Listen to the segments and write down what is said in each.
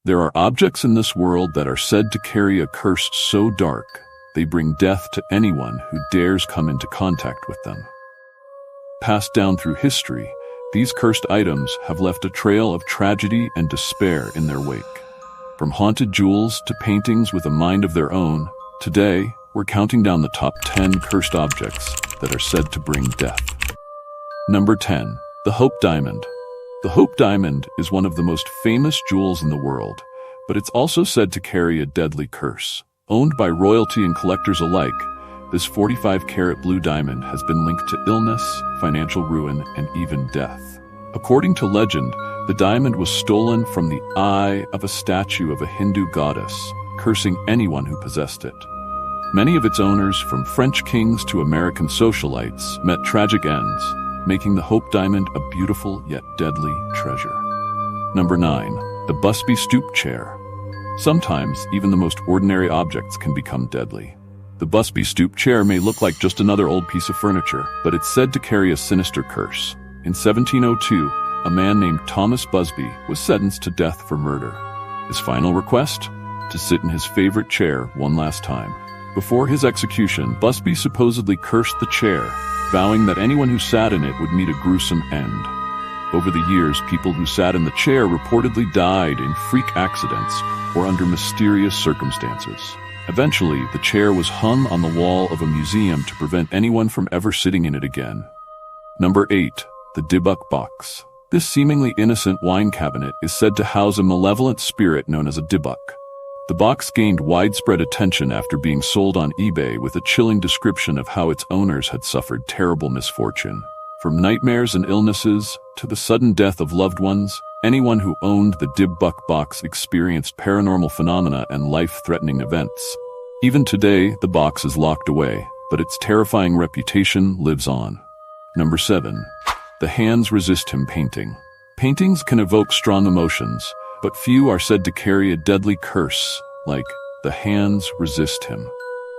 There are objects in this world that are said to carry a curse so dark, they bring death to anyone who dares come into contact with them. Passed down through history, these cursed items have left a trail of tragedy and despair in their wake. From haunted jewels to paintings with a mind of their own, today we're counting down the top 10 cursed objects that are said to bring death. Number 10. The Hope Diamond. The Hope Diamond is one of the most famous jewels in the world, but it's also said to carry a deadly curse. Owned by royalty and collectors alike, this 45-carat blue diamond has been linked to illness, financial ruin, and even death. According to legend, the diamond was stolen from the eye of a statue of a Hindu goddess, cursing anyone who possessed it. Many of its owners, from French kings to American socialites, met tragic ends, making the Hope Diamond a beautiful yet deadly treasure. Number 9. The Busby stoop chair. Sometimes, even the most ordinary objects can become deadly. The Busby stoop chair may look like just another old piece of furniture, but it's said to carry a sinister curse. In 1702, a man named Thomas Busby was sentenced to death for murder. His final request? To sit in his favorite chair one last time. Before his execution, Busby supposedly cursed the chair, vowing that anyone who sat in it would meet a gruesome end. Over the years, people who sat in the chair reportedly died in freak accidents or under mysterious circumstances. Eventually, the chair was hung on the wall of a museum to prevent anyone from ever sitting in it again. Number 8. The Dybbuk Box. This seemingly innocent wine cabinet is said to house a malevolent spirit known as a Dybbuk. The box gained widespread attention after being sold on eBay with a chilling description of how its owners had suffered terrible misfortune. From nightmares and illnesses to the sudden death of loved ones, anyone who owned the Dybbuk Box experienced paranormal phenomena and life-threatening events. Even today, the box is locked away, but its terrifying reputation lives on. Number 7. The Hands Resist Him painting. Paintings can evoke strong emotions, but few are said to carry a deadly curse, like The Hands Resist Him.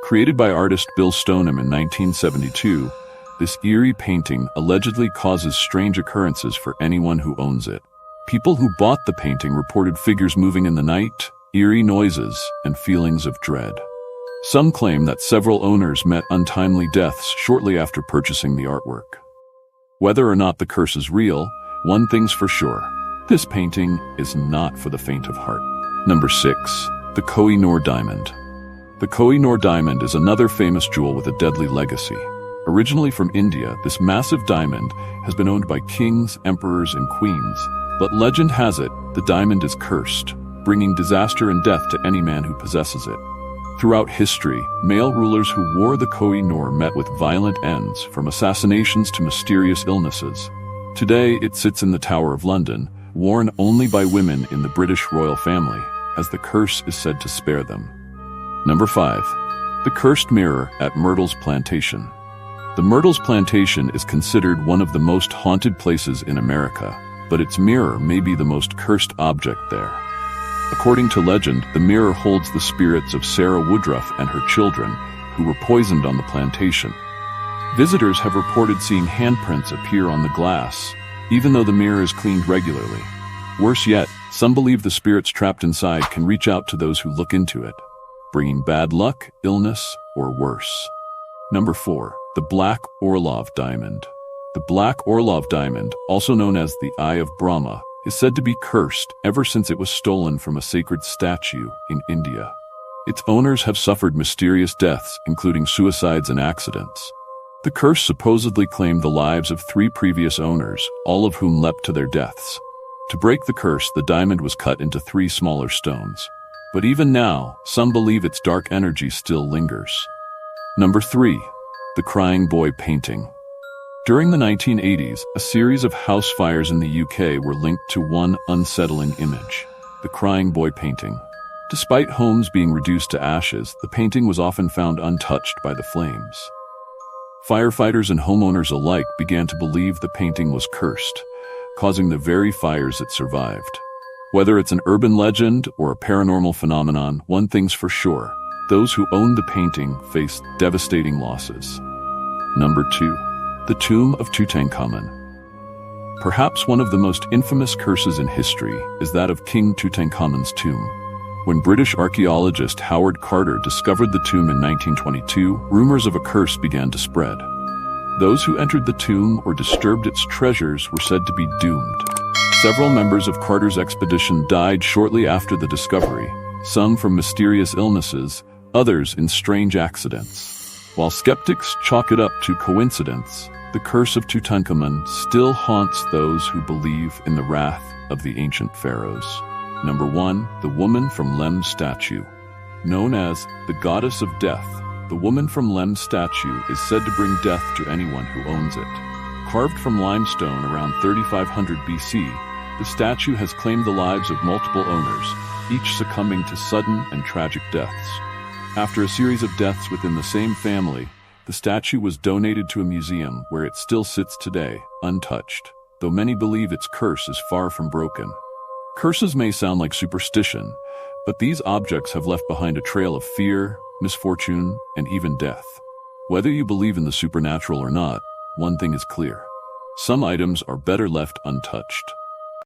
Created by artist Bill Stoneham in 1972, this eerie painting allegedly causes strange occurrences for anyone who owns it. People who bought the painting reported figures moving in the night, eerie noises, and feelings of dread. Some claim that several owners met untimely deaths shortly after purchasing the artwork. Whether or not the curse is real, one thing's for sure. This painting is not for the faint of heart. Number 6. The Koh-i-Noor Diamond. The Koh-i-Noor Diamond is another famous jewel with a deadly legacy. Originally from India, this massive diamond has been owned by kings, emperors, and queens. But legend has it, the diamond is cursed, bringing disaster and death to any man who possesses it. Throughout history, male rulers who wore the Koh-i-Noor met with violent ends, from assassinations to mysterious illnesses. Today, it sits in the Tower of London, worn only by women in the British royal family, as the curse is said to spare them. Number 5. The Cursed Mirror at Myrtle's Plantation. The Myrtle's Plantation is considered one of the most haunted places in America, but its mirror may be the most cursed object there. According to legend, the mirror holds the spirits of Sarah Woodruff and her children, who were poisoned on the plantation. Visitors have reported seeing handprints appear on the glass, even though the mirror is cleaned regularly. Worse yet, some believe the spirits trapped inside can reach out to those who look into it, bringing bad luck, illness, or worse. Number 4. The Black Orav Diamond. The Black Orav Diamond, also known as the Eye of Brahma, is said to be cursed ever since it was stolen from a sacred statue in India. Its owners have suffered mysterious deaths, including suicides and accidents. The curse supposedly claimed the lives of 3 previous owners, all of whom leapt to their deaths. To break the curse, the diamond was cut into 3 smaller stones. But even now, some believe its dark energy still lingers. Number 3. The Crying Boy Painting. During the 1980s, a series of house fires in the UK were linked to one unsettling image, the Crying Boy painting. Despite homes being reduced to ashes, the painting was often found untouched by the flames. Firefighters and homeowners alike began to believe the painting was cursed, causing the very fires it survived. Whether it's an urban legend or a paranormal phenomenon, one thing's for sure: those who owned the painting faced devastating losses. Number 2. The Tomb of Tuten. Perhaps one of the most infamous curses in history is that of King Tutankhamun's tomb. When British archaeologist Howard Carter discovered the tomb in 1922, rumors of a curse began to spread. Those who entered the tomb or disturbed its treasures were said to be doomed. Several members of Carter's expedition died shortly after the discovery, some from mysterious illnesses, others in strange accidents. While skeptics chalk it up to coincidence, the curse of Tutankhamun still haunts those who believe in the wrath of the ancient pharaohs. Number 1. The Woman from Lem Statue. Known as the Goddess of Death, the Woman from Lem statue is said to bring death to anyone who owns it. Carved from limestone around 3500 BC, the statue has claimed the lives of multiple owners, each succumbing to sudden and tragic deaths. After a series of deaths within the same family, the statue was donated to a museum where it still sits today, untouched, though many believe its curse is far from broken. Curses may sound like superstition, but these objects have left behind a trail of fear, misfortune, and even death. Whether you believe in the supernatural or not, one thing is clear. Some items are better left untouched.